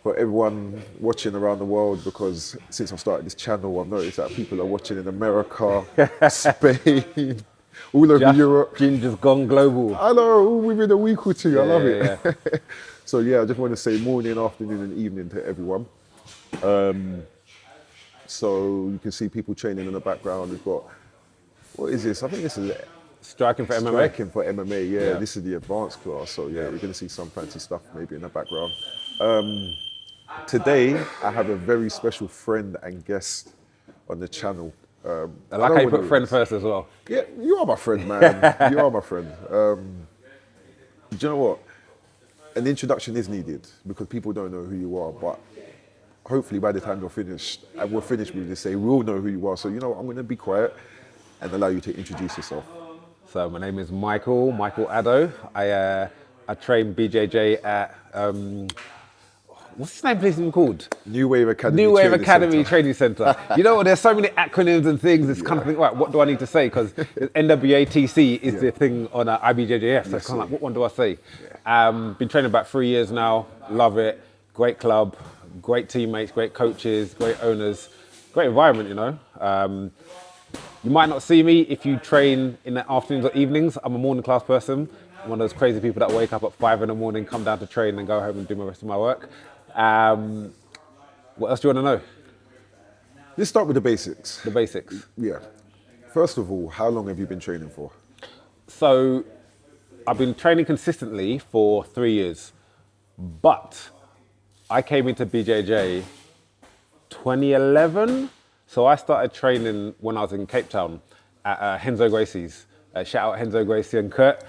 for everyone watching around the world, because since I've started this channel, I've noticed that people are watching in America, Spain, all over Europe. Ginger's gone global. I know, within a week or two. I love it. Yeah. So yeah, I just want to say morning, afternoon and evening to everyone. So you can see people training in the background. We've got, what is this? I think this is Striking for MMA. Striking for MMA, yeah. This is the advanced class. So yeah, we're going to see some fancy stuff maybe in the background. Today, I have a very special friend and guest on the channel. I like how you put friend first as well. Yeah, you are my friend, man. You are my friend. Do you know what? An introduction is needed because people don't know who you are, but hopefully by the time you're finished, and we're finished with this, we all know who you are. So you know what? I'm going to be quiet and allow you to introduce yourself. So my name is Michael Addo. I train BJJ at, what's this name place even called? New Wave Academy. New Wave Academy Training Center. You know, there's so many acronyms and things. It's kind of think, right, what do I need to say? Because NWATC is the thing on IBJJF. So it's kind of like, what one do I say? Been training about 3 years now. Love it. Great club, great teammates, great coaches, great owners, great environment, you know. You might not see me if you train in the afternoons or evenings. I'm a morning class person. I'm one of those crazy people that wake up at 5 in the morning, come down to train and go home and do the rest of my work. What else do you want to know? Let's start with the basics. The basics. Yeah. First of all, how long have you been training for? So I've been training consistently for 3 years, but I came into BJJ 2011. So I started training when I was in Cape Town at Henzo Gracie's. Shout out Henzo Gracie and Kurt.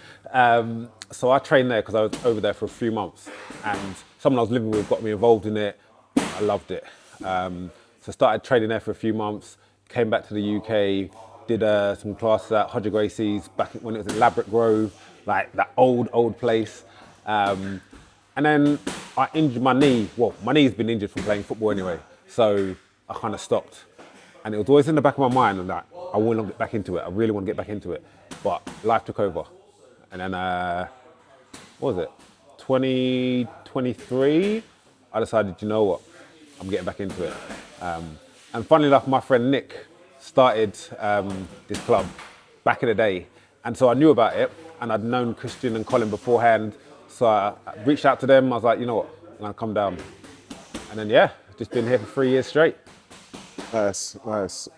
So I trained there because I was over there for a few months, and someone I was living with got me involved in it. I loved it. So started training there for a few months, came back to the UK, did some classes at Hodger Gracie's back when it was in Ladbroke Grove, like that old place. And then I injured my knee. Well, my knee's been injured from playing football anyway. So I kind of stopped. And it was always in the back of my mind, and that I want to get back into it. I really want to get back into it. But life took over. And then, what was it? 2023, I decided, you know what? I'm getting back into it. And funnily enough, my friend Nick started this club back in the day. And so I knew about it, and I'd known Christian and Colin beforehand. So I reached out to them. I was like, you know what? I'm going to come down. And then, yeah, just been here for 3 years straight. Nice.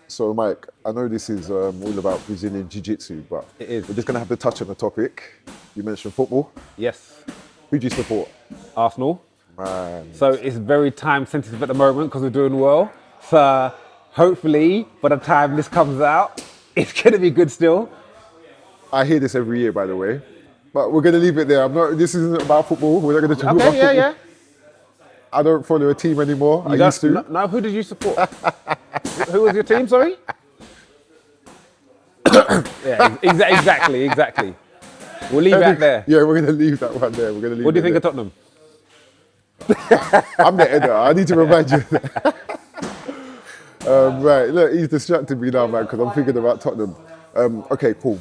So Mike, I know this is all about Brazilian Jiu-Jitsu, but it is. We're just going to have to touch on the topic. You mentioned football. Yes. Who do you support? Arsenal. Man. So it's very time sensitive at the moment because we're doing well. So hopefully by the time this comes out, it's going to be good still. I hear this every year, by the way, but we're going to leave it there. This isn't about football. We're not going to talk about football. Yeah. I don't follow a team anymore. I used to. No, who did you support? Who was your team, sorry? Yeah, exactly. We'll leave that there. Yeah, we're going to leave that one there. What do you think of Tottenham? I'm the editor. I need to remind you. Right, look, he's distracted me now, man, because I'm thinking about Tottenham. Okay, cool.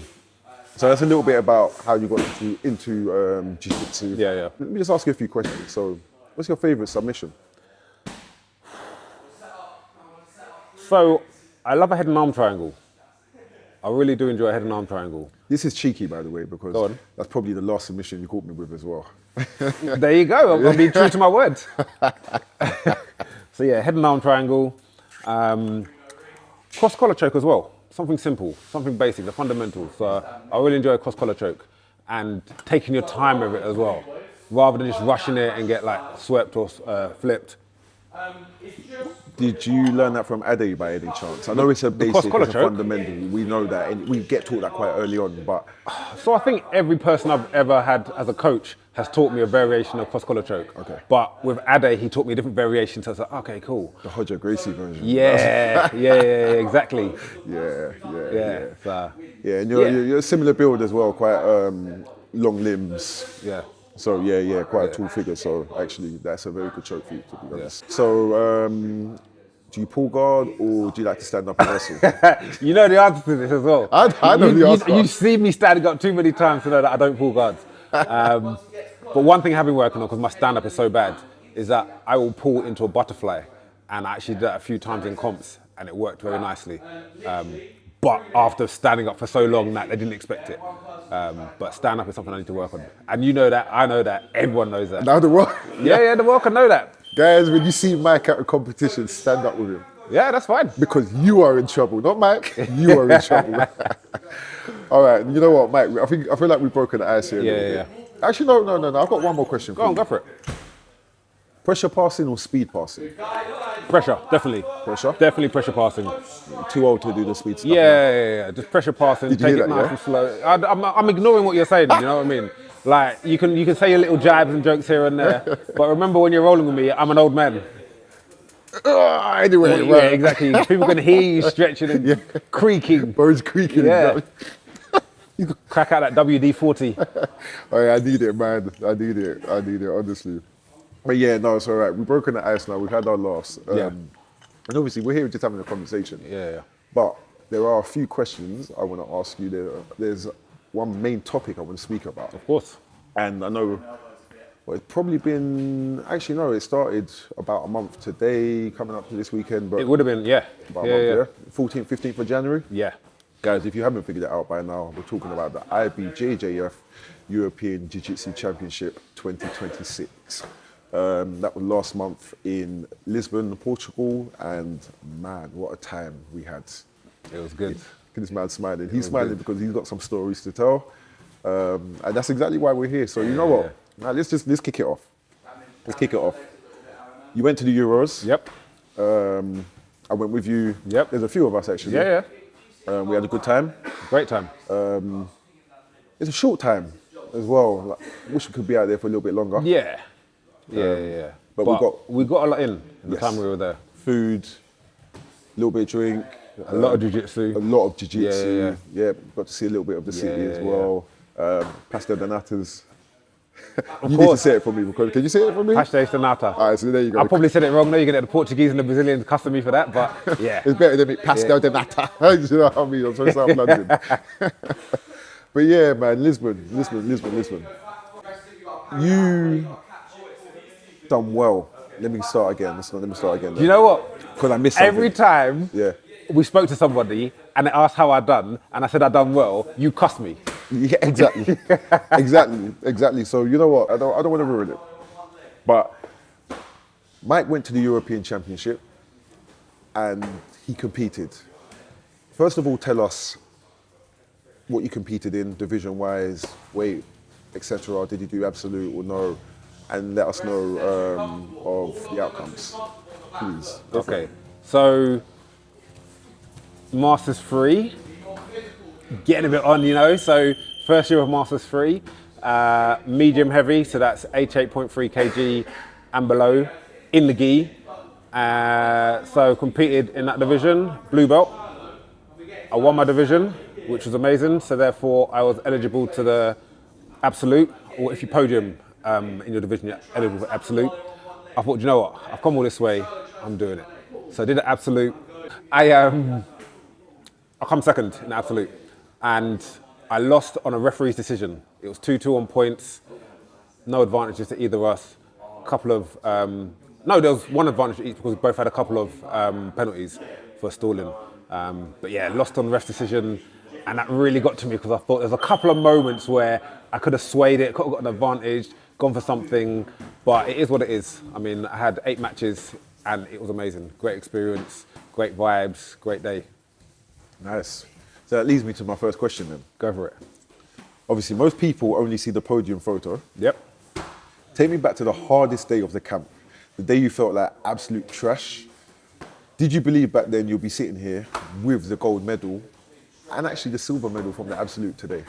So that's a little bit about how you got into Jiu-Jitsu. Yeah. Let me just ask you a few questions. So, what's your favourite submission? So, I love a head and arm triangle. I really do enjoy a head and arm triangle. This is cheeky, by the way, because that's probably the last submission you caught me with as well. There you go. I'm being true to my word. So yeah, head and arm triangle. Cross collar choke as well. Something simple, something basic, the fundamentals. So I really enjoy a cross collar choke and taking your time with it as well, rather than just rushing it and get like swept or flipped. Did you learn that from Ade by any chance? I know it's a basic, it's a fundamental. We know that, and we get taught that quite early on. But so I think every person I've ever had as a coach has taught me a variation of cross collar choke. Okay. But with Ade, he taught me different variations. So I was like, okay, cool. The Hodger Gracie version. Yeah, exactly. Yeah. So, and you're a similar build as well, quite long limbs. Yeah. So quite a tall figure. So actually, that's a very good choke for you, to be honest. Yeah. So do you pull guard or do you like to stand up and wrestle? You know the answer to this as well. I know the answer. You've seen me standing up too many times to know that I don't pull guards. But one thing I've been working on, because my stand-up is so bad, is that I will pull into a butterfly, and I actually did that a few times in comps, and it worked very nicely. But after standing up for so long that they didn't expect it. But stand up is something I need to work on. And you know that, I know that, everyone knows that. Now the world, Yeah, the world can know that. guys, when you see Mike at a competition, stand up with him. Yeah, that's fine. Because you are in trouble, not Mike. You are in trouble. All right, you know what, Mike? I feel like we've broken the ice here. Yeah. Actually, no. I've got one more question for you. Go for it. Pressure passing or speed passing? Pressure, definitely. Pressure? Definitely pressure passing. Too old to do the speed stuff. Yeah. Just pressure passing, Did you take hear it that, nice yeah? and slow. I'm ignoring what you're saying, you know what I mean? Like, you can say your little jibes and jokes here and there, but remember when you're rolling with me, I'm an old man. Anyway, Yeah, exactly. People can hear you stretching and creaking. Bones creaking. Yeah. Exactly. Crack out that WD-40. Oh, yeah, I need it, man. I need it, honestly. But yeah, no, it's all right. We've broken the ice now. We've had our laughs. Yeah. And obviously, we're here just having a conversation. Yeah. But there are a few questions I want to ask you. There's one main topic I want to speak about. Of course. And I know, well, it's probably been, actually, no, it started about a month today, coming up to this weekend. But It would have been, yeah. about a month, 14th, 15th of January. Yeah. Guys, if you haven't figured it out by now, we're talking about the IBJJF European Jiu Jitsu Championship 2026. That was last month in Lisbon, Portugal, and man, what a time we had. It was good. Look at this man smiling. He's smiling because he's got some stories to tell. And that's exactly why we're here. So you know what? Now let's kick it off. Let's kick it off. You went to the Euros. Yep. I went with you. Yep. There's a few of us actually. Yeah. We had a good time. Great time. It's a short time as well. Like, wish we could be out there for a little bit longer. Yeah. But we got a lot in the Yes. time we were there. Food, a little bit of drink. A lot of jiu-jitsu. A lot of jiu-jitsu. Yeah. Got to see a little bit of the city as yeah. well. Pastel de natas. Of You need to course. say it for me. Because, can you say it for me? Hashtag Sonata. All right, so there you go. I probably said it wrong. Now you're gonna get the Portuguese and the Brazilians cussing me for that, but yeah. It's better than me. Pastel de nata. You know what I mean? I'm from South London. But yeah, man, Lisbon. You done well. Let me start again. You know what? Because I missed something. Every time Yeah. we spoke to somebody and they asked how I done, and I said I done well, you cussed me. Yeah, exactly. exactly. So you know what? I don't want to ruin it. But Mike went to the European Championship and he competed. First of all, tell us what you competed in, division-wise, weight, etc. Did you do absolute or no? And let us know of the outcomes, please. Go for Okay, it. so Masters 3, getting a bit on, you know. So first year of Masters 3, medium heavy, so that's 88.3 kg and below, in the gi. So competed in that division, blue belt. I won my division, which was amazing. So therefore, I was eligible to the absolute, or if you podium in your division, you're eligible for absolute. I thought, you know what? I've come all this way. I'm doing it. So I did the absolute. I come second in the absolute, and I lost on a referee's decision. It was 2-2 on points. No advantages to either of us. Couple of no, there was one advantage each because we both had a couple of penalties for stalling. But yeah, lost on ref decision, and that really got to me because I thought there's a couple of moments where I could have swayed it, could have got an advantage, gone for something, but it is what it is. I mean, I had 8 matches and it was amazing. Great experience, great vibes, great day. Nice. So that leads me to my first question then. Go for it. Obviously, most people only see the podium photo. Yep. Take me back to the hardest day of the camp, the day you felt like absolute trash. Did you believe back then you'll be sitting here with the gold medal and actually the silver medal from the absolute today?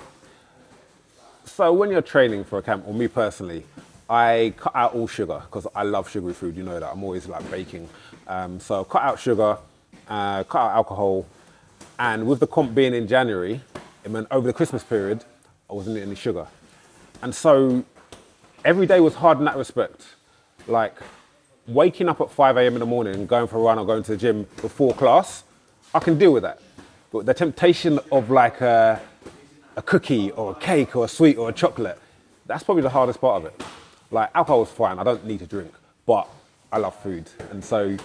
So when you're training for a camp, or me personally, I cut out all sugar because I love sugary food. You know that. I'm always like baking. So cut out sugar, cut out alcohol. And with the comp being in January, it meant over the Christmas period, I wasn't eating any sugar. And so every day was hard in that respect. Like waking up at 5 a.m. in the morning, going for a run or going to the gym before class, I can deal with that. But the temptation of like a cookie or a cake or a sweet or a chocolate, that's probably the hardest part of it. Like alcohol is fine, I don't need to drink. but I love food. And so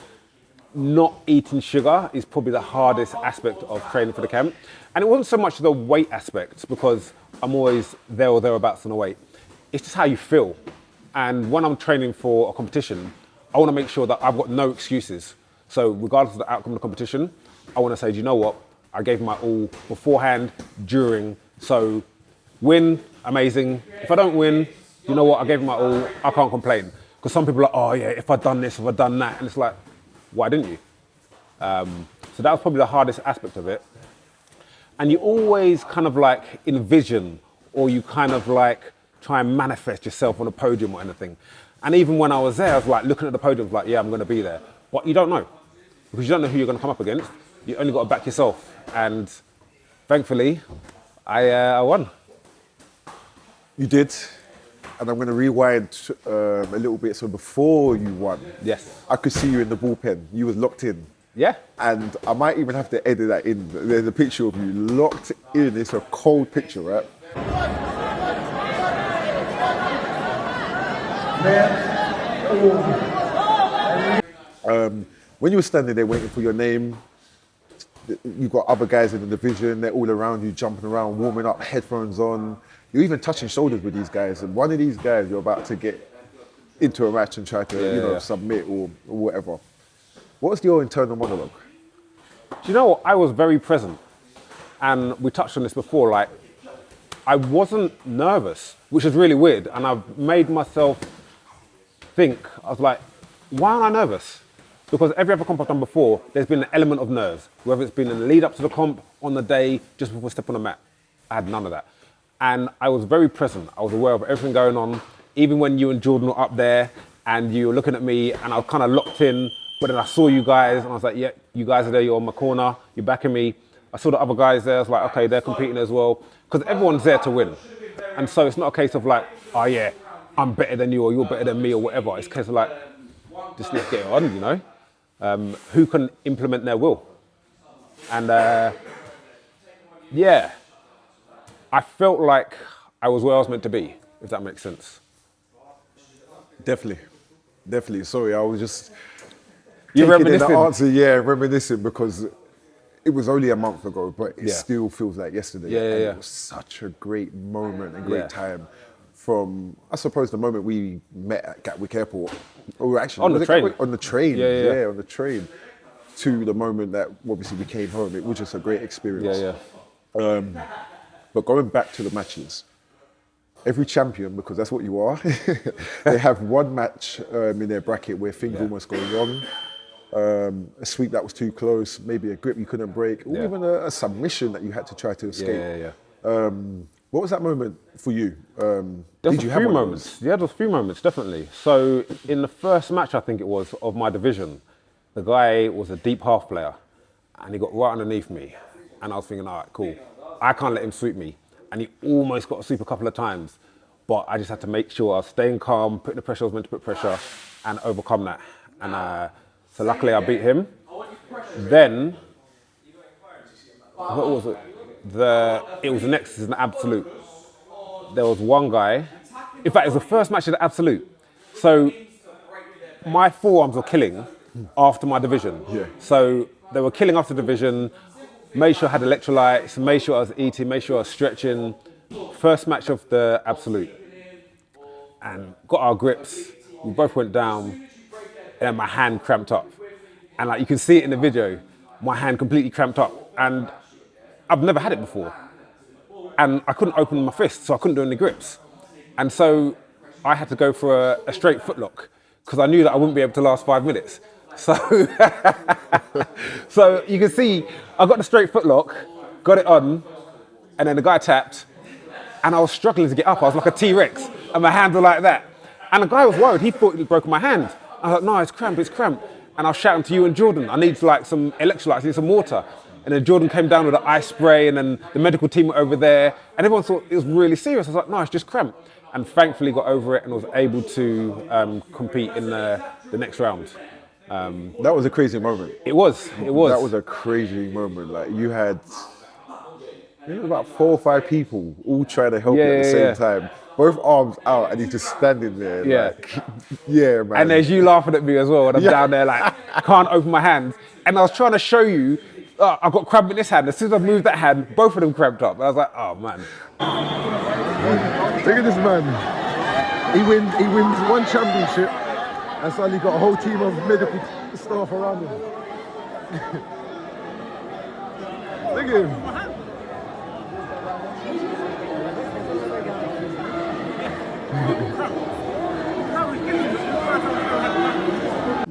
not eating sugar is probably the hardest aspect of training for the camp. And it wasn't so much the weight aspect, because I'm always there or thereabouts on the weight. It's just how you feel. And when I'm training for a competition, I want to make sure that I've got no excuses. So regardless of the outcome of the competition, I want to say, do you know what? I gave my all beforehand, during. So win, amazing. If I don't win, you know what? I gave my all. I can't complain. Because some people are like, oh yeah, if I'd done this, if I'd done that. And it's like, why didn't you? So that was probably the hardest aspect of it. And you always kind of like envision, or you kind of like try and manifest yourself on a podium or anything. And even when I was there, I was like looking at the podium, like, yeah, I'm going to be there. But you don't know, because you don't know who you're going to come up against. You only got to back yourself. And thankfully, I won. You did. And I'm going to rewind a little bit. So before you won, Yes. I could see you in the bullpen. You was locked in. Yeah. And I might even have to edit that in. There's a picture of you locked in. It's a cold picture, right? When you were standing there waiting for your name, you've got other guys in the division, they're all around you, jumping around, warming up, headphones on. You're even touching shoulders with these guys. And one of these guys, you're about to get into a match and try to submit or whatever. What's your internal monologue? Do you know what? I was very present. And we touched on this before, like, I wasn't nervous, which is really weird. And I've made myself think, I was like, why am I nervous? Because every other comp I've done before, there's been an element of nerves, whether it's been in the lead up to the comp, on the day, just before I step on the mat. I had none of that. And I was very present. I was aware of everything going on. Even when you and Jordan were up there and you were looking at me and I was kind of locked in, but then I saw you guys and I was like, yeah, you guys are there, you're on my corner, you're backing me. I saw the other guys there, I was like, okay, they're competing as well. Because everyone's there to win. And so it's not a case of like, oh yeah, I'm better than you or you're better than me or whatever. It's a case of like, just let's get it on, you know? Who can implement their will? And yeah, I felt like I was where I was meant to be, if that makes sense. Definitely. Sorry, I was just You're taking in reminiscing? the answer, reminiscing, because it was only a month ago, but it still feels like yesterday. Yeah. It was such a great moment and great time from, I suppose, the moment we met at Gatwick Airport. Or actually, on the train. On the train. Yeah. On the train. To the moment that obviously we came home. It was just a great experience. But going back to the matches, every champion, because that's what you are, they have one match in their bracket where things almost go wrong. A sweep that was too close, maybe a grip you couldn't break, or even a submission that you had to try to escape. What was that moment for you? There's a few moments. Yeah, there's a few moments, definitely. So in the first match, I think it was, of my division, the guy was a deep half player and he got right underneath me. And I was thinking, all right, cool. I can't let him sweep me. And he almost got a sweep a couple of times. But I just had to make sure I was staying calm, putting the pressure I was meant to put pressure, and overcome that. And so luckily I beat him. Then, what was it? It was the next is an absolute. There was one guy. In fact, it was the first match of the absolute. So my forearms were killing after my division. So they were killing after division. Made sure I had electrolytes. Made sure I was eating. Made sure I was stretching. First match of the absolute, and got our grips. We both went down, and then my hand cramped up. And like you can see it in the video, my hand completely cramped up, and I've never had it before. And I couldn't open my fist, so I couldn't do any grips. And so I had to go for a straight footlock, because I knew that I wouldn't be able to last 5 minutes. So, so you can see, I got the straight footlock, got it on, and then the guy tapped, and I was struggling to get up. I was like a T-Rex, and my hands were like that. And the guy was worried, he thought he'd broken my hand. I was like, no, it's cramp. And I was shouting to you and Jordan, I need like some electrolytes, I need some water. And then Jordan came down with an ice spray, and then the medical team were over there, and everyone thought it was really serious. I was like, no, it's just cramp. And thankfully got over it and was able to compete in the next round. That was a crazy moment. It was. That was a crazy moment. Like you had about 4 or 5 people all trying to help you at the same time. both arms out, and he's just standing there. Yeah. Like, yeah, man. And there's you laughing at me as well, and I'm down there like, can't open my hands. And I was trying to show you, I've got cramp in this hand. As soon as I moved that hand, both of them cramped up. And I was like, oh man. Look at this man. He wins one championship, and suddenly got a whole team of medical staff around him. Look at him.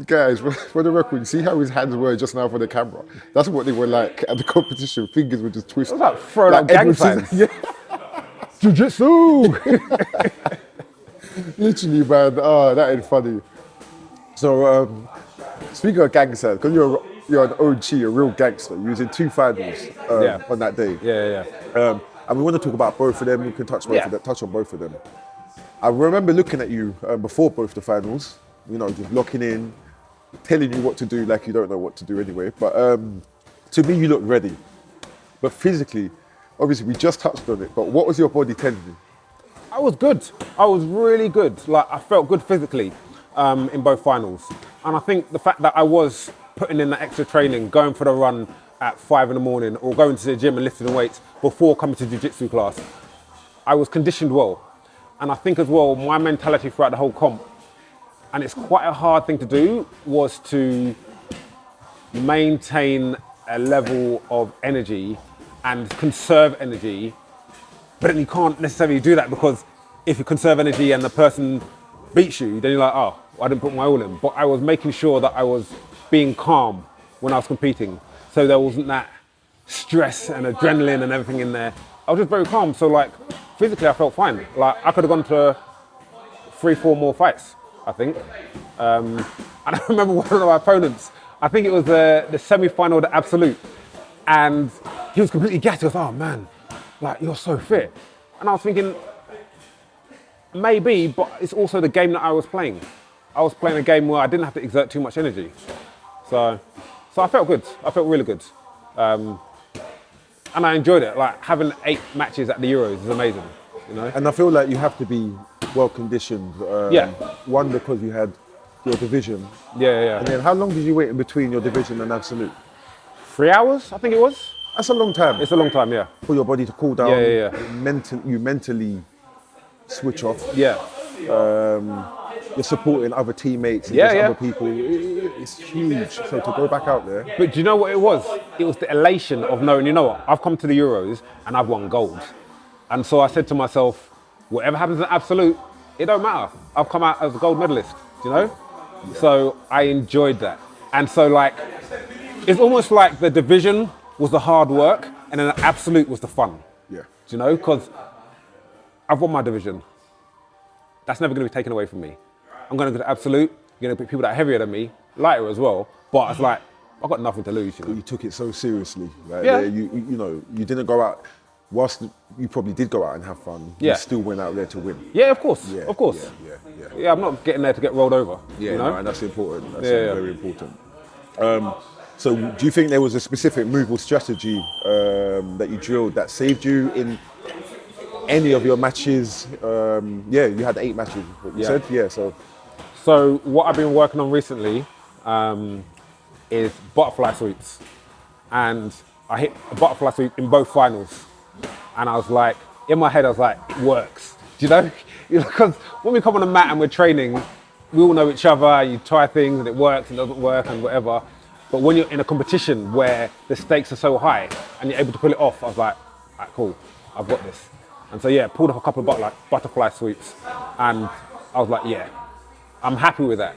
Guys, for the record, you see how his hands were just now for the camera? That's what they were like at the competition. Fingers were just twisted. It was like throwing up gang signs. Yeah. Jiu-Jitsu! Literally, man. Oh, that is funny. So, speaking of gang signs, because you're an OG, a real gangster. You was in 2 finals on that day. Yeah. And we want to talk about both of them. We can touch on both of them. I remember looking at you before both the finals, you know, just locking in, telling you what to do like you don't know what to do anyway. But to me, you look ready. But physically, obviously, we just touched on it, but what was your body telling you? I was good. I was really good. Like, I felt good physically in both finals. And I think the fact that I was putting in that extra training, going for the run at 5 in the morning or going to the gym and lifting weights before coming to jiu-jitsu class, I was conditioned well. And I think as well, my mentality throughout the whole comp, and it's quite a hard thing to do, was to maintain a level of energy and conserve energy. But then you can't necessarily do that, because if you conserve energy and the person beats you, then you're like, oh, I didn't put my all in. But I was making sure that I was being calm when I was competing. So there wasn't that stress and adrenaline and everything in there. I was just very calm. So like, physically I felt fine. Like, I could have gone to 3-4 more fights, I think. And I remember one of my opponents, I think it was the semi-final, the Absolute. And he was completely gassed. He goes, oh man, like, you're so fit. And I was thinking, maybe, but it's also the game that I was playing. I was playing a game where I didn't have to exert too much energy. So I felt good. I felt really good. And I enjoyed it. Like, having 8 matches at the Euros is amazing, you know? And I feel like you have to be well conditioned. One, because you had your division. Yeah. And then how long did you wait in between your division and Absolute? 3 hours, I think it was. That's a long time. It's a long time, yeah. For your body to cool down. Yeah. You mentally switch off. Yeah. You're supporting other teammates and other people. It's huge. So to go back out there. But do you know what it was? It was the elation of knowing, you know what, I've come to the Euros and I've won gold. And so I said to myself, whatever happens in Absolute, it don't matter. I've come out as a gold medalist, do you know? Yeah. So I enjoyed that. And so like, it's almost like the division was the hard work and then the Absolute was the fun. Yeah. Do you know? Because I've won my division. That's never going to be taken away from me. I'm going to go to Absolute. You're going to pick people that are heavier than me, lighter as well. But it's like, I've got nothing to lose. You know? You took it so seriously. Like, yeah. You know, you didn't go out. Whilst you probably did go out and have fun, you still went out there to win. Yeah, of course. Yeah, of course. Yeah, I'm not getting there to get rolled over. Yeah, you know? no, and that's important. That's very important. So do you think there was a specific move or strategy that you drilled that saved you in any of your matches? You had 8 matches, what you said? Yeah, So what I've been working on recently is butterfly sweeps. And I hit a butterfly sweep in both finals. And I was like, in my head, I was like, works. Do you know? Because when we come on the mat and we're training, we all know each other, you try things and it works, it doesn't work and whatever. But when you're in a competition where the stakes are so high and you're able to pull it off, I was like, all right, cool, I've got this. And so yeah, pulled off a couple of butterfly sweeps. And I was like, yeah, I'm happy with that.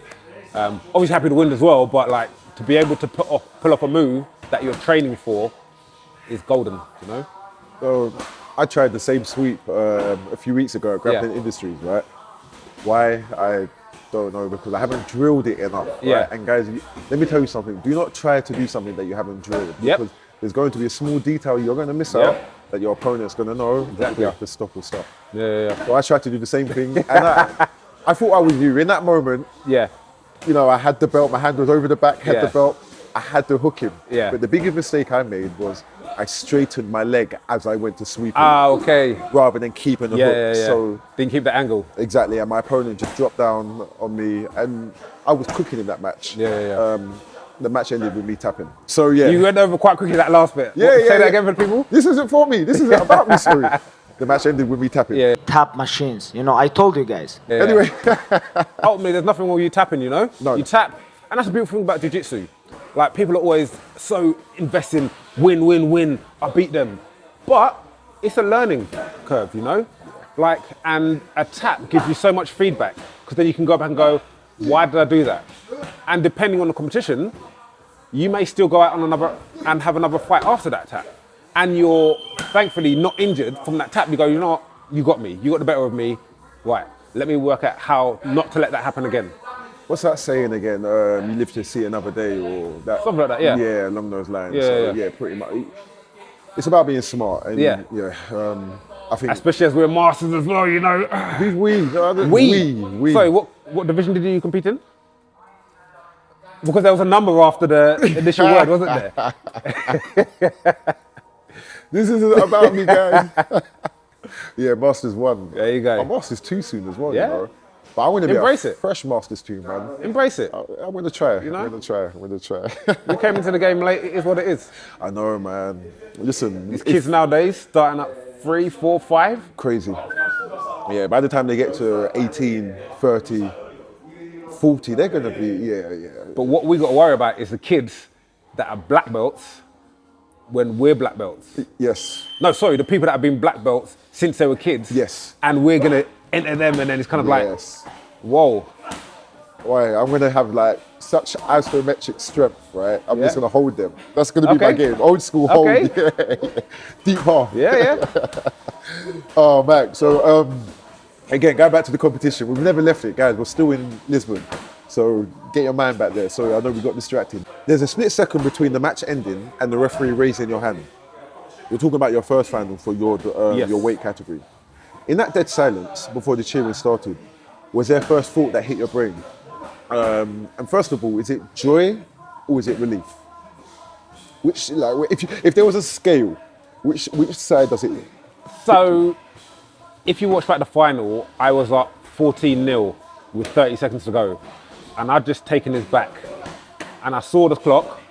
Obviously happy to win as well, but like to be able to pull off a move that you're training for is golden, you know? So I tried the same sweep a few weeks ago at Grappling Industries, right? Why? I don't know, because I haven't drilled it enough. Right? Yeah. And guys, let me tell you something. Do not try to do something that you haven't drilled. Because there's going to be a small detail you're going to miss out that your opponent's going to know. Exactly. You have to stop or stop. Yeah. So I tried to do the same thing. And I thought I was you. In that moment, you know, I had the belt, my hand was over the back, had the belt. I had to hook him. Yeah. But the biggest mistake I made was I straightened my leg as I went to sweep him. Ah, okay. Rather than keeping the hook. Yeah. So didn't keep the angle. exactly, and my opponent just dropped down on me, and I was cooking in that match. Yeah. The match ended with me tapping. So yeah. You went over quite quickly that last bit. Say that again for the people. This isn't for me. This isn't about me. Sorry. The match ended with me tapping. Yeah. Tap machines. You know, I told you guys. Yeah. Anyway. Ultimately, there's nothing wrong with you tapping, you know? No. You tap, and that's the beautiful thing about jiu-jitsu. Like, people are always so invested in win, I beat them. But it's a learning curve, you know? Like, and a tap gives you so much feedback, because then you can go back and go, why did I do that? And depending on the competition, you may still go out on another and have another fight after that tap. And you're thankfully not injured from that tap. You go, you know what? You got me. You got the better of me. Right. Let me work out how not to let that happen again. What's that saying again? You live to see another day, or that? Something like that, yeah. Yeah, along those lines. Yeah, so, yeah. yeah, pretty much. It's about being smart. And, Yeah. I think. Especially as we're masters as well, you know. We. Sorry, what division did you compete in? Because there was a number after the initial word, wasn't there? This isn't about me, guys. Yeah, Masters 1. There you go. Masters 2 soon as well, Yeah. you know. But I want to be Embrace a it. fresh Masters 2, man. Embrace it. I'm going to try. You know? I'm going to try. We came into the game late, it is what it is. I know, man. Listen, These kids nowadays starting at 3, 4, 5. crazy. Yeah, by the time they get to 18, 30, 40, they're going to be, yeah. But what we got to worry about is the kids that are black belts when we're black belts. Yes. No, sorry, the people that have been black belts since they were kids. Yes. And we're going to enter them, and then it's kind of Yes. like, whoa. Why? I'm going to have like such isometric strength, right? I'm just Yeah. going to hold them. That's going to be my Okay. game. Old school hold. Okay. Yeah. Deep half. Yeah. Oh, man. So, again, going back to the competition, we've never left it, guys. We're still in Lisbon. So get your mind back there. Sorry, I know we got distracted. There's a split second between the match ending and the referee raising your hand. You're talking about your first final for Yes. your weight category. In that dead silence before the cheering started, was there a first thought that hit your brain? And first of all, is it joy or is it relief? Which, like, if there was a scale, which side does it? So, if you watch back the final, I was up 14-0 with 30 seconds to go. And I'd just taken his back. And I saw the clock,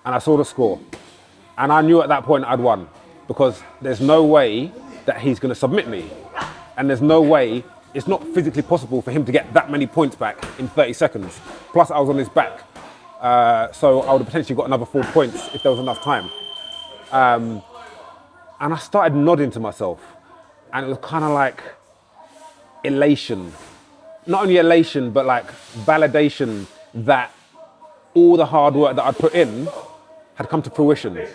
and I saw the score. And I knew at that point I'd won, because there's no way that he's going to submit me. And there's no way, it's not physically possible for him to get that many points back in 30 seconds. Plus I was on his back. So I would have potentially got another 4 points if there was enough time. And I started nodding to myself. And it was kind of like elation. Not only elation, but like validation that all the hard work that I'd put in had come to fruition.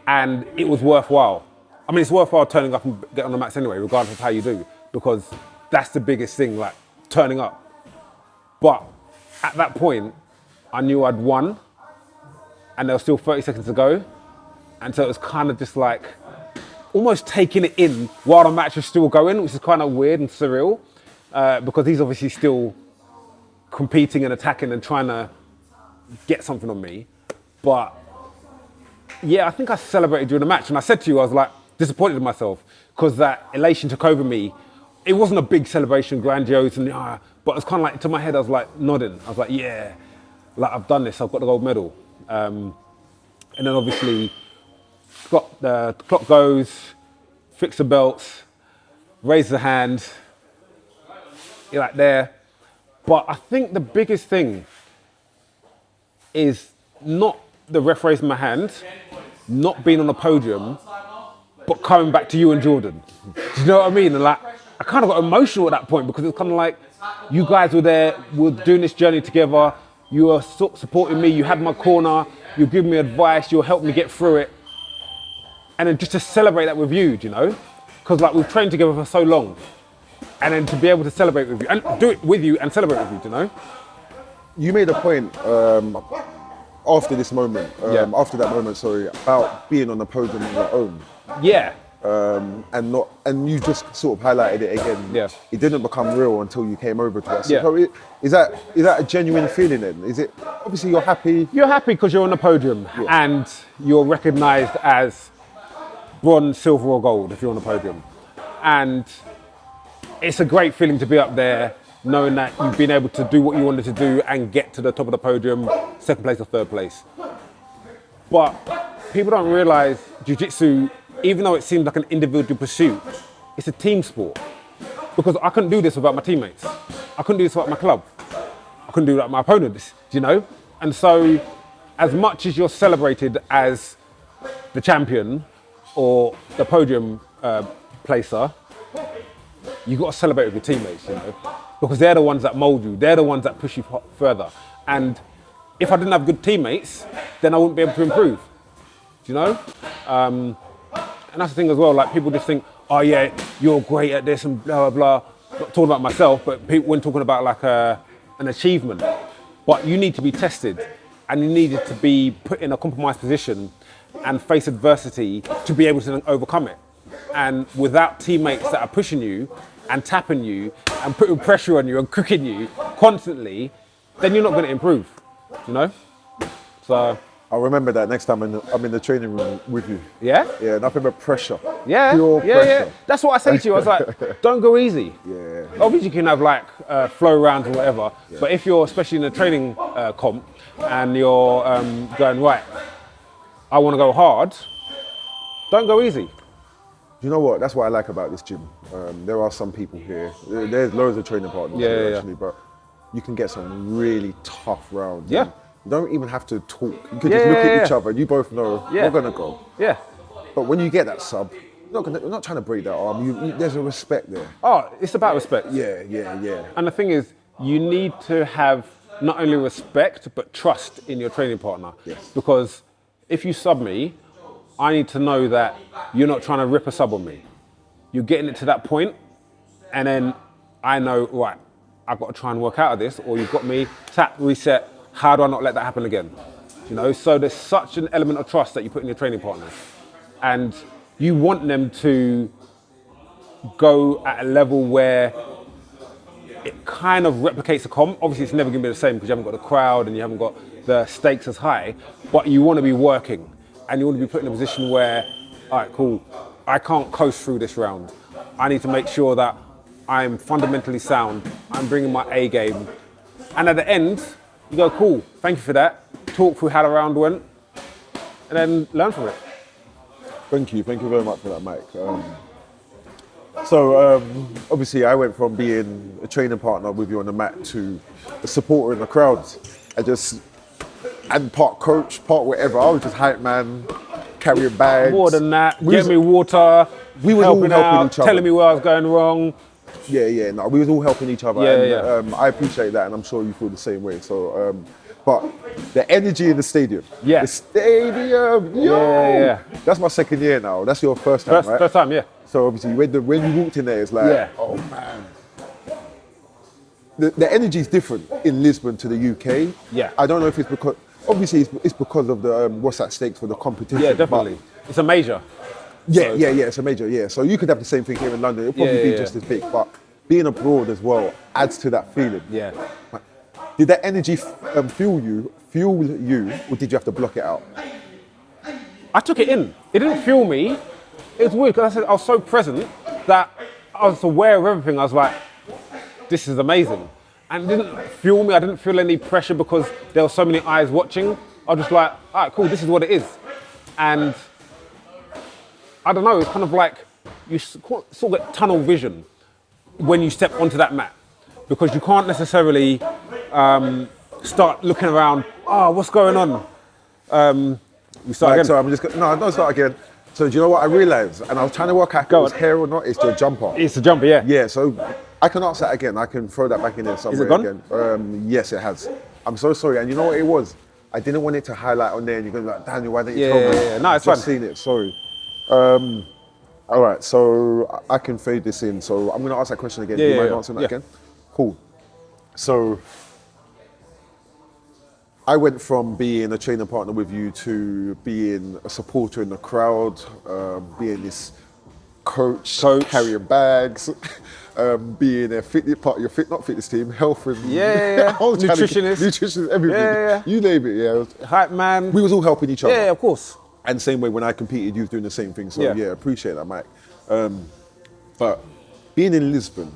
And it was worthwhile. I mean, it's worthwhile turning up and getting on the mats anyway, regardless of how you do, because that's the biggest thing, like turning up. But at that point, I knew I'd won, and there was still 30 seconds to go. And so it was kind of just like almost taking it in while the match was still going, which is kind of weird and surreal, because he's obviously still competing and attacking and trying to get something on me. But yeah, I think I celebrated during the match, and I said to you, I was like disappointed in myself because that elation took over me. It wasn't a big celebration, grandiose, and but it's kind of like, to my head, I was like nodding. I was like, yeah, like I've done this, I've got the gold medal. And then obviously, the clock goes, fix the belts, raise the hand, you're like there. But I think the biggest thing is not the ref raising my hand, not being on the podium, but coming back to you and Jordan. Do you know what I mean? And like, I kind of got emotional at that point because it's kind of like, you guys were there, we were doing this journey together, you were supporting me, you had my corner, you gave me advice, you helped me get through it. And then just to celebrate that with you, do you know? Because like we've trained together for so long. And then to be able to celebrate with you, and do it with you and celebrate with you, do you know? You made a point after this moment, Yeah. after that moment, sorry, about being on the podium on your own. Yeah. and you just sort of highlighted it again. Yeah. It didn't become real until you came over to us. Yeah. So is that a genuine feeling then? Is it, obviously you're happy? You're happy because you're on the podium and you're recognised as bronze, silver or gold if you're on the podium. And it's a great feeling to be up there knowing that you've been able to do what you wanted to do and get to the top of the podium, second place or third place. But people don't realise Jiu-Jitsu, even though it seems like an individual pursuit, it's a team sport. Because I couldn't do this without my teammates. I couldn't do this without my club. I couldn't do that with my opponents, you know? And so, as much as you're celebrated as the champion or the podium placer, you got to celebrate with your teammates, you know? Because they're the ones that mold you. They're the ones that push you further. And if I didn't have good teammates, then I wouldn't be able to improve, do you know? And that's the thing as well, like people just think, oh yeah, you're great at this and blah, blah, blah. Not talking about myself, but people, when talking about like an achievement, but you need to be tested and you needed to be put in a compromised position and face adversity to be able to overcome it. And without teammates that are pushing you and tapping you and putting pressure on you and cooking you constantly, then you're not going to improve, you know? So I'll remember that next time I'm in the training room with you. yeah, Yeah, nothing but pressure. yeah, Pure pressure. yeah. That's what I say to you. I was like, don't go easy. Yeah. Obviously, you can have like flow rounds or whatever, but if you're especially in a training comp and you're going right, I want to go hard. Don't go easy. You know what? That's what I like about this gym. There are some people here. There's loads of training partners Yeah, here yeah, actually, but you can get some really tough rounds. Yeah. And you don't even have to talk. You can Yeah, just look yeah, at yeah. each other. You both know Yeah. we're gonna go. Yeah. But when you get that sub, you're not trying to break that arm. There's a respect there. Oh, it's about respect. Yeah, yeah, yeah. And the thing is, you need to have not only respect, but trust in your training partner. Yes. Because if you sub me, I need to know that you're not trying to rip a sub on me. You're getting it to that point, and then I know, right, I've got to try and work out of this, or you've got me, tap, reset, how do I not let that happen again? You know, so there's such an element of trust that you put in your training partner. And you want them to go at a level where it kind of replicates a comp. Obviously, it's never going to be the same because you haven't got the crowd and you haven't got the stakes as high, but you want to be working and you want to be put in a position where, all right, cool, I can't coast through this round. I need to make sure that I'm fundamentally sound, I'm bringing my A game. And at the end, you go, cool, thank you for that. Talk through how the round went, and then learn from it. Thank you very much for that, Mike. Obviously, I went from being a training partner with you on the mat to a supporter in the crowd. And part coach, part whatever. I was just hype man, carrying bags. More than that, We get was- me water, we was all helping helping out, each other. telling me where I was going wrong. Yeah, no, we was all helping each other. Yeah, and, I appreciate that, and I'm sure you feel the same way. So, but the energy in the stadium. Yeah. The stadium, yo! Yeah. That's my second year now. That's your first time, right? First time, yeah. So obviously, when you walked in there, it's like, Yeah. oh man. The energy is different in Lisbon to the UK. Yeah. I don't know if it's because, obviously, it's because of the what's at stake for the competition. Yeah, but- definitely. It's a major. yeah, it's a major, yeah. So you could have the same thing here in London. It'll probably Yeah, be yeah, just yeah. as big, but being abroad as well adds to that feeling. Yeah. Did that energy fuel you, or did you have to block it out? I took it in. It didn't fuel me. It was weird because I was so present that I was aware of everything. I was like, this is amazing. And it didn't fuel me. I didn't feel any pressure because there were so many eyes watching. I was just like, all right, cool, this is what it is. And I don't know, it's kind of like you sort of get tunnel vision when you step onto that mat because you can't necessarily start looking around, what's going on? You start again. So I'm just don't start again. So do you know what I realised? And I was trying to work out if it was hair or not. It's the jumper. It's a jumper, yeah. Yeah, so I can ask that again. I can throw that back in there somewhere gone? again. Yes, it has. I'm so sorry. And you know what it was? I didn't want it to highlight on there and you're going to be like, Daniel, why didn't you tell me? Yeah. No, it's I've just fine. seen it, sorry. All right, so I can fade this in. So I'm going to ask that question again. Do you mind answering that again? Cool. So I went from being a training partner with you to being a supporter in the crowd, being this coach, Coach. carrying bags, being a part of your not fitness team, health and Yeah. nutritionist, everything. Yeah. You name it. Yeah, Hype man. we was all helping each other. Yeah, of course. And same way when I competed, you was doing the same thing. So yeah, appreciate that, Mike. But being in Lisbon,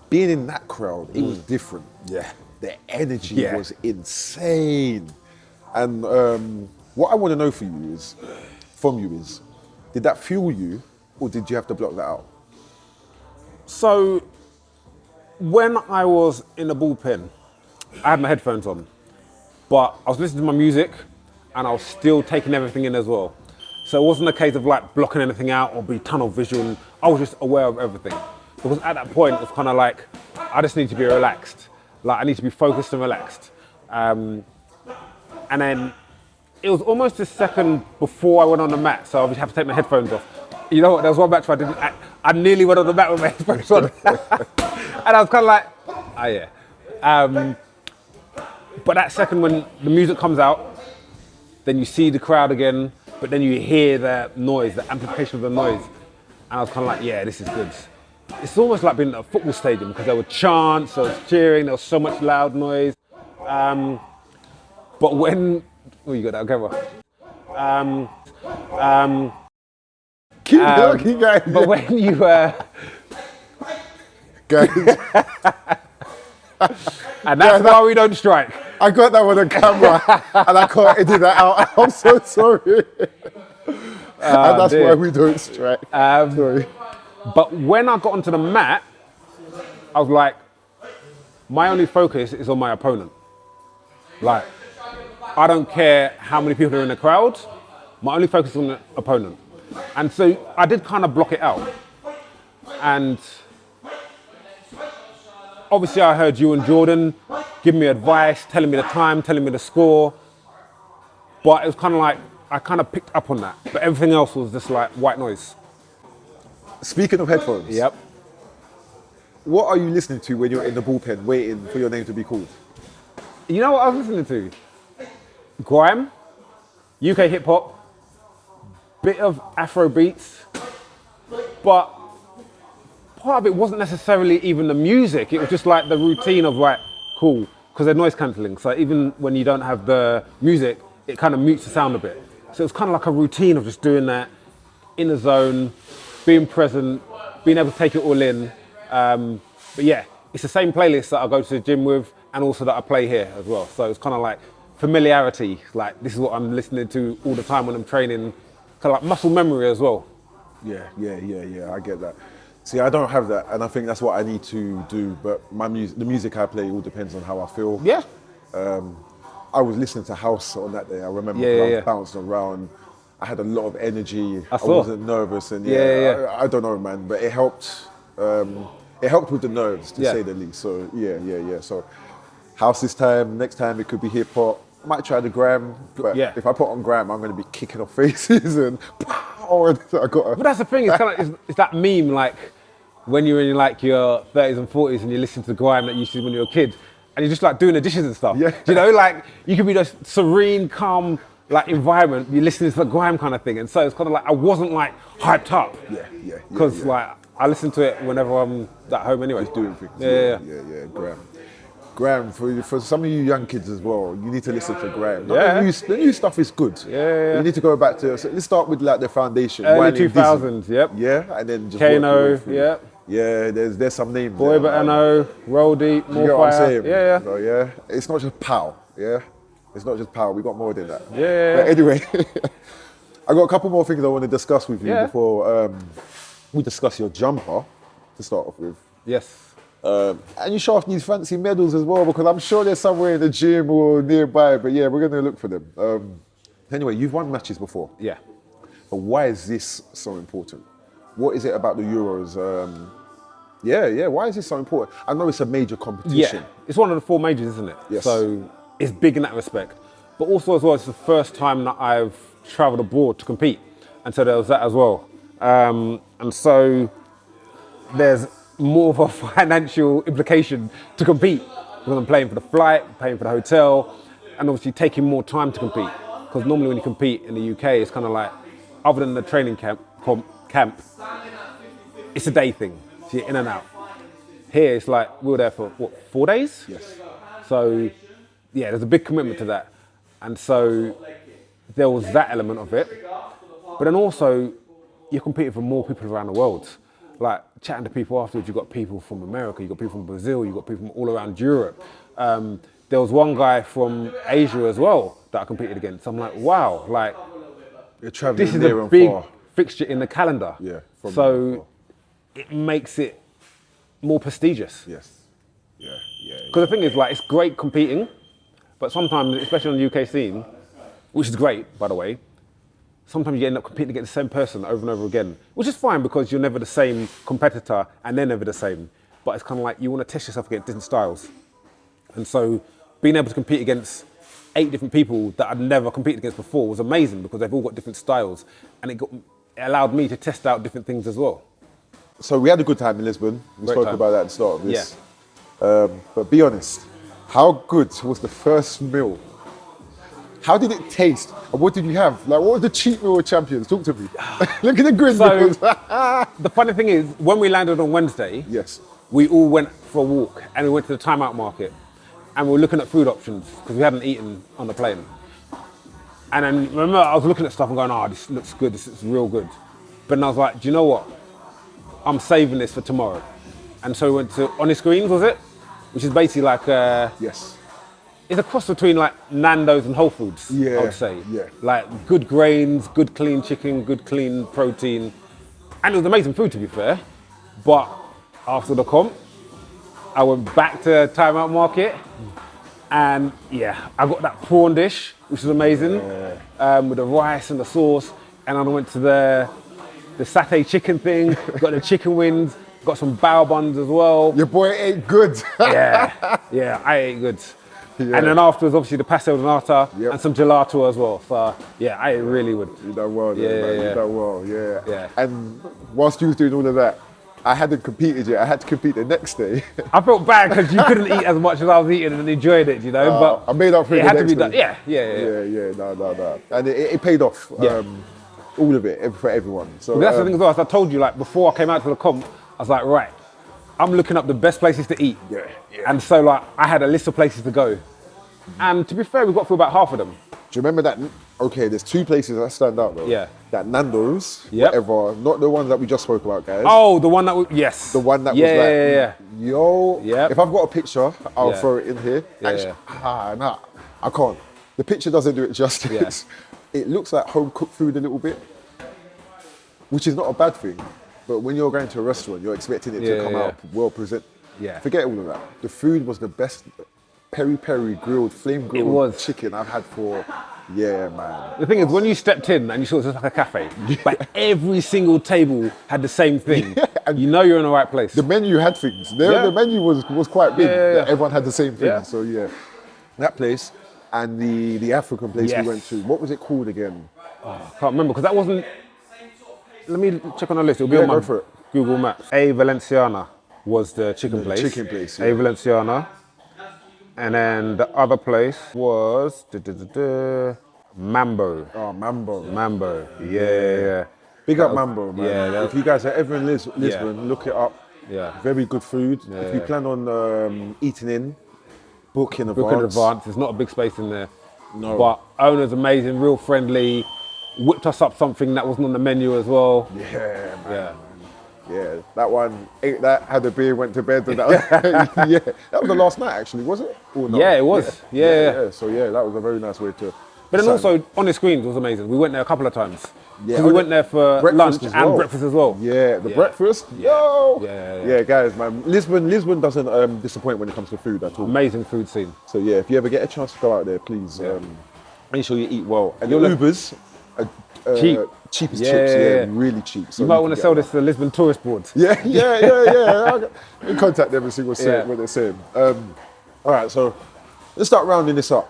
being in that crowd, it was different. Yeah. The energy was insane. And what I want to know from you is, did that fuel you, or did you have to block that out? So, when I was in the bullpen, I had my headphones on, but I was listening to my music, and I was still taking everything in as well. So it wasn't a case of like blocking anything out or be tunnel vision. I was just aware of everything. Because at that point, it's kind of like, I just need to be relaxed. Like I need to be focused and relaxed. And then it was almost a second before I went on the mat, so I would have to take my headphones off. You know what, there was one match where I nearly went on the mat with my headphones on. And I was kind of like, oh yeah. But that second when the music comes out, then you see the crowd again, but then you hear the noise, the amplification of the noise. And I was kind of like, yeah, this is good. It's almost like being at a football stadium because there were chants, there was cheering, there was so much loud noise. But when, oh, you got that camera. Keep going. But when you, guys, and that's why we don't strike. I got that on the camera and I can't edit that out. I'm so sorry. And that's why we don't strike. Sorry. But when I got onto the mat, I was like, my only focus is on my opponent. Like, I don't care how many people are in the crowd, my only focus is on the opponent. And so I did kind of block it out. And obviously I heard you and Jordan give me advice, telling me the time, telling me the score. But it was kind of like, I kind of picked up on that. But everything else was just like white noise. Speaking of headphones, Yep. what are you listening to when you're in the bullpen waiting for your name to be called? You know what I was listening to? Grime, UK hip hop, bit of Afro beats, but part of it wasn't necessarily even the music. It was just like the routine of like, cool, because they're noise cancelling. So even when you don't have the music, it kind of mutes the sound a bit. So it's kind of like a routine of just doing that in the zone, being present, being able to take it all in. But yeah, it's the same playlist that I go to the gym with and also that I play here as well. So it's kind of like familiarity, like this is what I'm listening to all the time when I'm training, kind of like muscle memory as well. Yeah, I get that. See, I don't have that, and I think that's what I need to do, but the music I play all depends on how I feel. Yeah. I was listening to house on that day, I remember I was bouncing around. I had a lot of energy. I wasn't nervous, and I don't know, man, but it helped. It helped with the nerves, to say the least. So yeah. So house this time. Next time it could be hip hop. I might try the gram, but if I put on gram, I'm going to be kicking off faces and pow. But that's the thing. It's kind of it's that meme like when you're in like your 30s and 40s and you listen to the grime that you used to when you were a kid, and you're just like doing the dishes and stuff. Yeah. You know, like you could be this serene, calm, like environment, you're listening to the grime kind of thing. And so it's kind of like, I wasn't like hyped up. Yeah. Because like, I listen to it whenever I'm at home anyway. Just doing things. Yeah. Graham, for some of you young kids as well, you need to listen to Graham. The new stuff is good. Yeah. You need to go back to, so let's start with like the foundation. Early 2000s, yep. Yeah, and then just Kano, work yep. Yeah, there's some names. Boy Batano, Roll Deep, More You know Fire. what I'm saying? Yeah. So, yeah, it's not just pow, yeah? It's not just power, we got more than that. Yeah. But anyway, I got a couple more things I want to discuss with you before we discuss your jumper to start off with. Yes. And you show off these fancy medals as well, because I'm sure they're somewhere in the gym or nearby, but yeah, we're going to look for them. Anyway, you've won matches before. Yeah. But why is this so important? What is it about the Euros? Why is this so important? I know it's a major competition. Yeah, it's one of the 4 majors, isn't it? Yes. So it's big in that respect. But also as well, it's the first time that I've traveled abroad to compete. And so there was that as well. And so there's more of a financial implication to compete, because I'm paying for the flight, paying for the hotel, and obviously taking more time to compete. Because normally when you compete in the UK, it's kind of like, other than the training camp, camp, it's a day thing. So you're in and out. Here, it's like we were there for, what, 4 days? Yes. So, yeah, there's a big commitment to that. And so there was that element of it. But then also, you're competing for more people around the world. Like, chatting to people afterwards, you've got people from America, you've got people from Brazil, you've got people from all around Europe. There was one guy from Asia as well that I competed against. I'm like, wow, like, You're traveling this is near a and big far. fixture in the calendar. Yeah. From near and So far. it makes it more prestigious. Yes. Yeah. Yeah. Because the thing is, like, it's great competing, but sometimes, especially on the UK scene, which is great, by the way, sometimes you end up competing against the same person over and over again, which is fine because you're never the same competitor and they're never the same. But it's kind of like you want to test yourself against different styles. And so being able to compete against 8 different people that I'd never competed against before was amazing because they've all got different styles, and it allowed me to test out different things as well. So we had a good time in Lisbon. We Great spoke time. about that at the start of this. But be honest, how good was the first meal? How did it taste? And what did you have? Like, what was the cheat meal of champions? Talk to me. Look at the grin. So- because- The funny thing is, when we landed on Wednesday, yes. we all went for a walk and we went to the timeout market and we were looking at food options because we hadn't eaten on the plane. And then remember, I was looking at stuff and going, oh, this looks good, this is real good. But then I was like, do you know what? I'm saving this for tomorrow. And so we went to Honest Greens, was it? Which is basically like, Yes. it's a cross between like Nando's and Whole Foods, Yeah, I would say. yeah. Like good grains, good clean chicken, good clean protein. And it was amazing food, to be fair. But after the comp, I went back to Timeout Market and yeah, I got that prawn dish, which was amazing, with the rice and the sauce. And I went to the satay chicken thing, got the chicken wings, got some bao buns as well. Your boy ate good. Yeah, I ate good. Yeah. And then afterwards, obviously, the pastel de nata Yep. and some gelato as well. So, yeah, I ate really good. You done well, Yeah, there, man. yeah, You yeah. done well, yeah. Yeah. And whilst you was doing all of that, I hadn't competed yet. I had to compete the next day. I felt bad because you couldn't eat as much as I was eating and enjoyed it, you know. But I made up for it it the had to next be done. day. Yeah. No. And it paid off. Yeah. All of it for everyone. So But that's the thing as well. As I told you, like before I came out to the comp, I was like, right, I'm looking up the best places to eat. Yeah. And so, like, I had a list of places to go. And to be fair, we got through about half of them. Do you remember that? Okay, there's 2 places that stand out though. Yeah. That Nando's, Yep. whatever, not the ones that we just spoke about, guys. Oh, the one that yes. The one that yeah, was like, yeah. yo, Yep. if I've got a picture, I'll Yeah. throw it in here. Yeah, Actually, nah, I can't. The picture doesn't do it justice. It looks like home cooked food a little bit, which is not a bad thing. But when you're going to a restaurant, you're expecting it to come out well presented. Yeah. Forget all of that. The food was the best peri-peri grilled, flame grilled was. chicken I've had for, yeah, man. The thing is, when you stepped in and you saw it was just like a cafe, but every single table had the same thing, and you know you're in the right place. The menu had things. Yeah. The menu was quite big. Yeah. Everyone had the same thing. Yeah. So yeah, that place and the African place Yes. we went to. What was it called again? I can't remember because that wasn't. Let me check on the list. It'll be Yeah, on my go for it. Google Maps. A Valenciana was the chicken place. chicken place, A yeah. Valenciana. And then the other place was Mambo. Oh, Mambo. Mambo. Yeah. Big up Mambo, man. yeah, that- if you guys are ever in Lisbon, look it up. Yeah. Very good food. If you plan on eating in, book in advance. Book in advance. There's not a big space in there. No. But owner's amazing, real friendly. Whipped us up something that wasn't on the menu as well. Yeah, man. Yeah. Yeah, that one, ate that, had a beer, went to bed. And that, yeah, that was the last night actually, was it? Or no? Yeah, it was. Yeah. So yeah, that was a very nice way to. But then sign. also, Honest Greens was amazing. We went there a couple of times. Yeah, 'Cause we went there for breakfast lunch as and well. breakfast as well. Yeah, the Yeah. breakfast. Yo. Yeah. Guys, man. Lisbon doesn't disappoint when it comes to food at all. Amazing food scene. So yeah, if you ever get a chance to go out there, please make sure you eat well. And the You'll look- Ubers are Cheap. cheap as Yeah, chips. yeah, Yeah, yeah. really cheap. So You might can want to get sell that. this to the Lisbon tourist board. Yeah. We contact them and see what Yeah. they're saying. All right, so let's start rounding this up.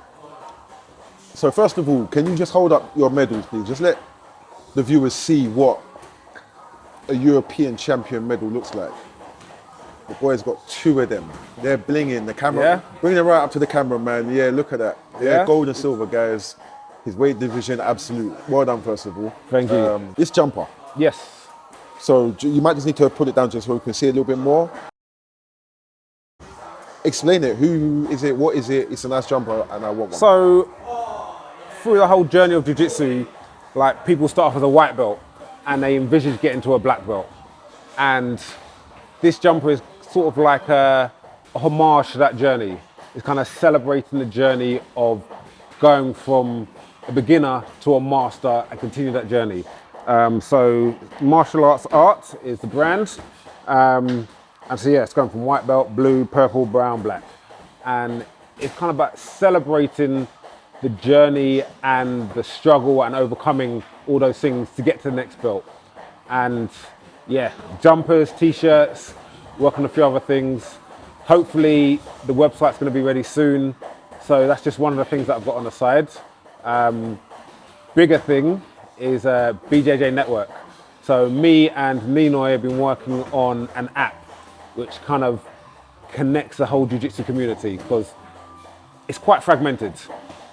So first of all, can you just hold up your medals, please? Just let the viewers see what a European champion medal looks like. The boy's got 2 of them. They're blinging the camera. Yeah. Bring them right up to the camera, man. Yeah, look at that. Yeah, Yeah. gold and silver, guys. His weight division, absolute. Well done, first of all. Thank you. This jumper. Yes. So you might just need to put it down just so we can see a little bit more. Explain it. Who is it? What is it? It's a nice jumper and I want one. So through the whole journey of jiu-jitsu, like people start off as a white belt and they envisage getting to a black belt. And this jumper is sort of like a homage to that journey. It's kind of celebrating the journey of going from a beginner to a master and continue that journey. So Martial Arts Art is the brand. And so yeah, it's going from white belt, blue, purple, brown, black. And it's kind of about celebrating the journey and the struggle and overcoming all those things to get to the next belt. And yeah, jumpers, t-shirts, work on a few other things. Hopefully the website's going to be ready soon. So that's just one of the things that I've got on the side. Bigger thing is BJJ Network. So me and Ninoy have been working on an app which kind of connects the whole jiu-jitsu community because it's quite fragmented.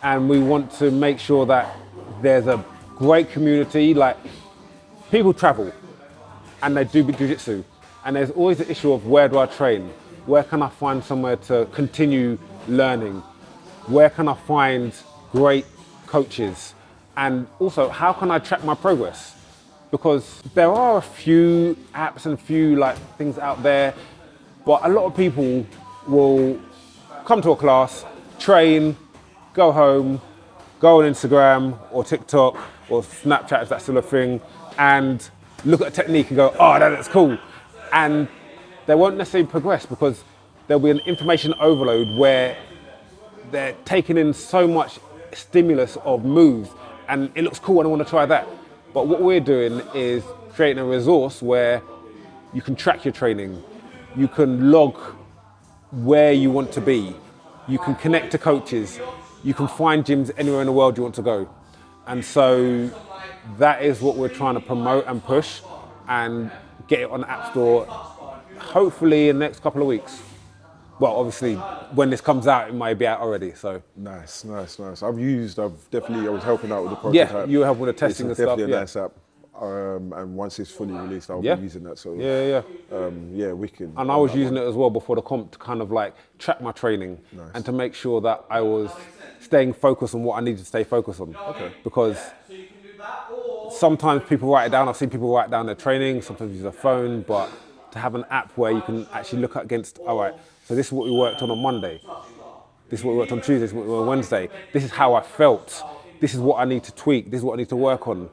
And we want to make sure that there's a great community. Like people travel and they do jiu-jitsu. And there's always the issue of where do I train? Where can I find somewhere to continue learning? Where can I find great coaches? And also, how can I track my progress? Because there are a few apps and a few like things out there, but a lot of people will come to a class, train, go home, go on Instagram or TikTok or Snapchat if that's still a thing, and look at a technique and go, oh, that's cool. And they won't necessarily progress because there'll be an information overload where they're taking in so much stimulus of moves and it looks cool and I want to try that. But what we're doing is creating a resource where you can track your training, you can log where you want to be, you can connect to coaches, you can find gyms anywhere in the world you want to go. And so that is what we're trying to promote and push and get it on the App Store hopefully in the next couple of weeks. Well, obviously, when this comes out, it might be out already, so. Nice. I was helping out with the prototype. Yeah, you were helping with the testing and stuff. It's definitely a nice app. And once it's fully released, I'll be using that. So yeah, wicked. And I was using it as well before the comp to kind of like track my training and to make sure that I was staying focused on what I needed to stay focused on. Okay. Because sometimes people write it down. I've seen people write down their training, sometimes use a phone, but to have an app where you can actually look against, all right, so this is what we worked on Monday. This is what we worked on Tuesday, this is what we worked on Wednesday. This is how I felt. This is what I need to tweak. This is what I need to work on.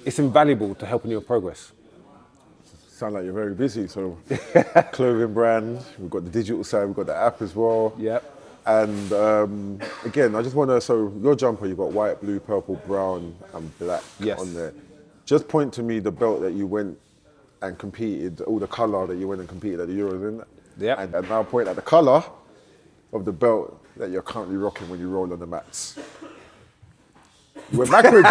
It's invaluable to helping your progress. Sound like you're very busy. So clothing brand, we've got the digital side, we've got the app as well. Yep. And again, I just want to, so your jumper, you've got white, blue, purple, brown and black on there. Just point to me the belt that you went and competed, all the colour that you went and competed at the Euros in. Yeah. And now point at the colour of the belt that you're currently rocking when you roll on the mats. You went backwards.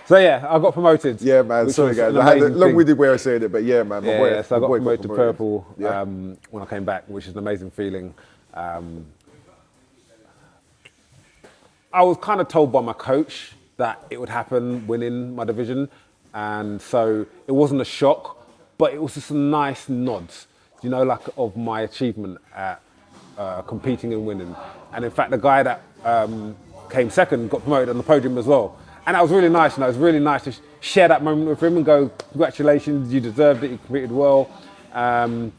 So yeah, I got promoted. Yeah, man. Sorry, guys. I had a long-winded way of saying it, but yeah, man. So I got promoted to purple when I came back, which is an amazing feeling. I was kind of told by my coach that it would happen winning my division, and so it wasn't a shock, but it was just a nice nod, you know, like of my achievement at competing and winning. And in fact, the guy that came second got promoted on the podium as well. And that was really nice, and it was really nice to share that moment with him and go, congratulations, you deserved it, you competed well. And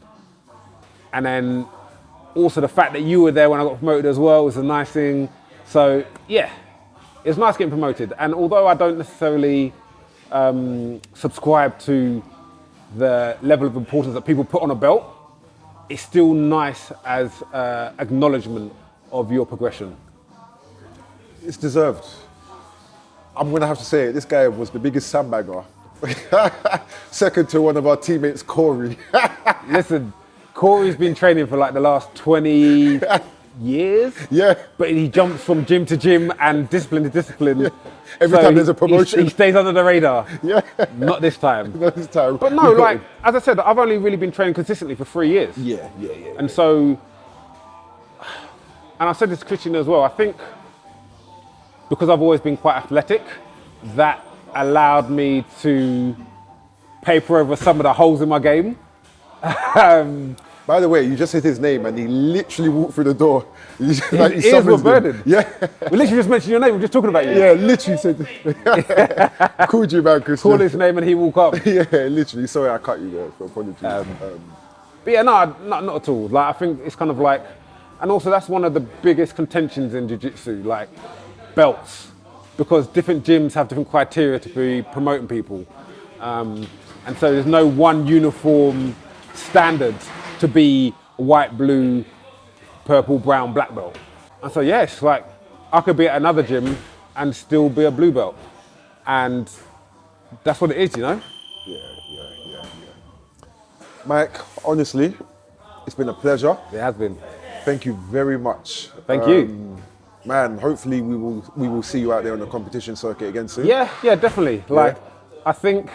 then also the fact that you were there when I got promoted as well was a nice thing. So yeah, it's nice getting promoted. And although I don't necessarily subscribe to the level of importance that people put on a belt, it's still nice as acknowledgement of your progression. It's deserved. I'm going to have to say it, this guy was the biggest sandbagger. Second to one of our teammates, Corey. Listen, Corey's been training for like the last 20 years. Yeah. But he jumps from gym to gym and discipline to discipline. Yeah. Every time there's a promotion. He stays under the radar. Yeah. Not this time. Not this time. But no, like, as I said, I've only really been training consistently for 3 years. Yeah. And so, and I said this to Christian as well, I think because I've always been quite athletic, that allowed me to paper over some of the holes in my game. By the way, you just said his name and he literally walked through the door. His ears were burning. Yeah. We literally just mentioned your name, we're just talking about you. Yeah, literally said, called you, man, Chris. Call his name and he walk up. Yeah, literally. Sorry, I cut you there, so apologies. But yeah, no, not at all. Like, I think it's kind of like, and also that's one of the biggest contentions in jiu-jitsu, like belts, because different gyms have different criteria to be promoting people. And so there's no one uniform standard to be white, blue, purple, brown, black belt. And so yes, like I could be at another gym and still be a blue belt. And that's what it is, you know? Yeah. Mike, honestly, it's been a pleasure. It has been. Thank you very much. Thank you. Man, hopefully we will see you out there on the competition circuit again soon. Yeah, definitely. Like, I think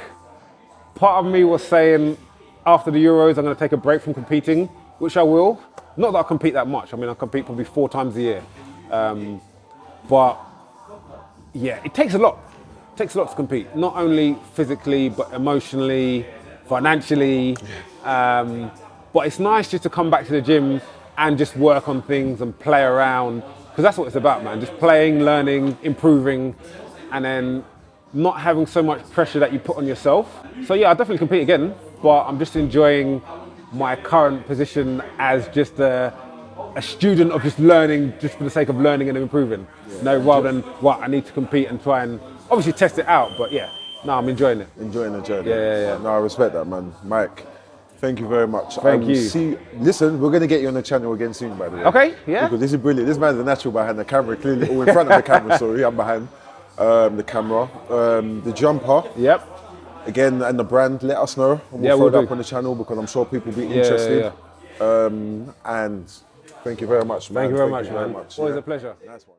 part of me was saying after the Euros, I'm going to take a break from competing, which I will. Not that I compete that much. I mean, I compete probably 4 times a year. But yeah, it takes a lot. It takes a lot to compete. Not only physically, but emotionally, financially. But it's nice just to come back to the gym and just work on things and play around. Because that's what it's about, man. Just playing, learning, improving, and then not having so much pressure that you put on yourself. So yeah, I'll definitely compete again, but I'm just enjoying my current position as just a student of just learning, just for the sake of learning and improving. Rather than what I need to compete and try and obviously test it out, but yeah, no, I'm enjoying it. Enjoying the journey. Yeah. No, I respect that, man. Mike, thank you very much. Thank you. Listen, we're going to get you on the channel again soon, by the way. Okay, yeah. Because this is brilliant. This man's a natural behind the camera, clearly, or in front of the camera, sorry, I'm behind the camera. The jumper. Yep. Again, and the brand, let us know. And we'll throw it up on the channel because I'm sure people will be interested. And thank you very much, man. Thank you very much, man. Always a pleasure. Nice one.